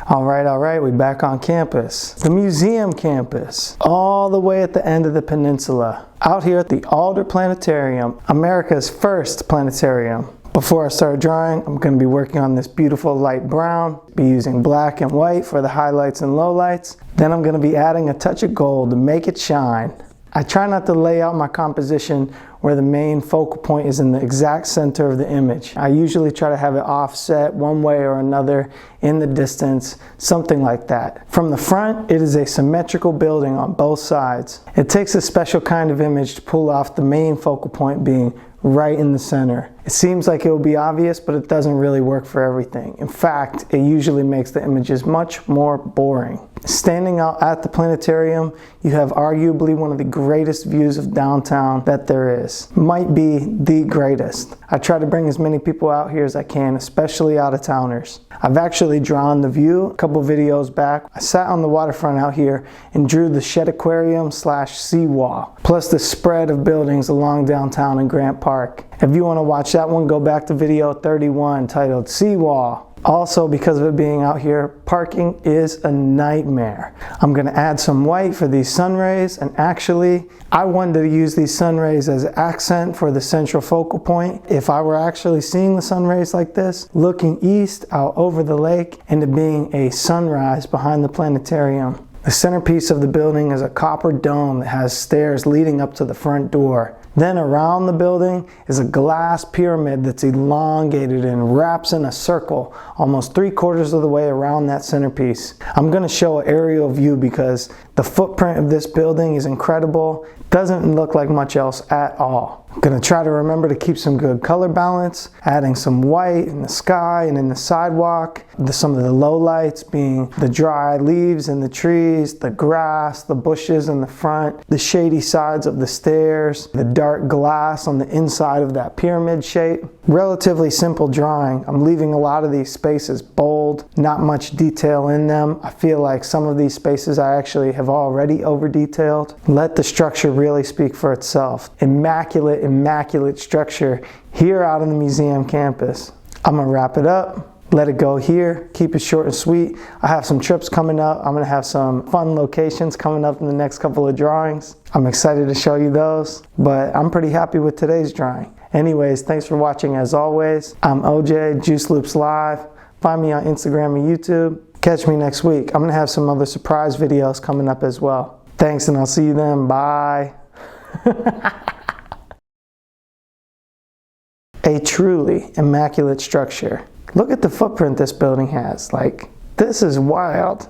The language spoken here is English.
All right, we back on campus. The museum campus, all the way at the end of the peninsula. Out here at the Alder Planetarium, America's first planetarium. Before I start drawing, I'm going to be working on this beautiful light brown, be using black and white for the highlights and lowlights. Then I'm going to be adding a touch of gold to make it shine. I try not to lay out my composition where the main focal point is in the exact center of the image. I usually try to have it offset one way or another in the distance, something like that. From the front, it is a symmetrical building on both sides. It takes a special kind of image to pull off the main focal point being right in the center. It seems like it will be obvious, but it doesn't really work for everything. In fact, it usually makes the images much more boring. Standing out at the planetarium, you have arguably one of the greatest views of downtown that there is. Might be the greatest. I try to bring as many people out here as I can, especially out-of-towners. I've actually drawn the view a couple videos back. I sat on the waterfront out here and drew the shed aquarium / seawall, plus the spread of buildings along downtown in Grant Park. If you want to watch that one, go back to video 31 titled Seawall. Also, because of it being out here, parking is a nightmare. I'm going to add some white for these sun rays, and actually, I wanted to use these sun rays as an accent for the central focal point. If I were actually seeing the sun rays like this, looking east out over the lake, and it being a sunrise behind the planetarium. The centerpiece of the building is a copper dome that has stairs leading up to the front door. Then around the building is a glass pyramid that's elongated and wraps in a circle almost 3/4 of the way around that centerpiece. I'm going to show an aerial view because the footprint of this building is incredible. Doesn't look like much else at all. I'm going to try to remember to keep some good color balance, adding some white in the sky and in the sidewalk. Some of the low lights being the dry leaves in the trees, the grass, the bushes in the front, the shady sides of the stairs, the dark glass on the inside of that pyramid shape. Relatively simple drawing. I'm leaving a lot of these spaces bold, not much detail in them. I feel like some of these spaces I actually have already over detailed. Let the structure really speak for itself. Immaculate structure here out on the museum campus. I'm gonna wrap it up. Let it go here, keep it short and sweet. I have some trips coming up. I'm gonna have some fun locations coming up in the next couple of drawings. I'm excited to show you those, but I'm pretty happy with today's drawing. Anyways, thanks for watching as always. I'm OJ, Juice Loops Live. Find me on Instagram and YouTube. Catch me next week. I'm gonna have some other surprise videos coming up as well. Thanks, and I'll see you then. Bye. A truly immaculate structure. Look at the footprint this building has. Like, this is wild.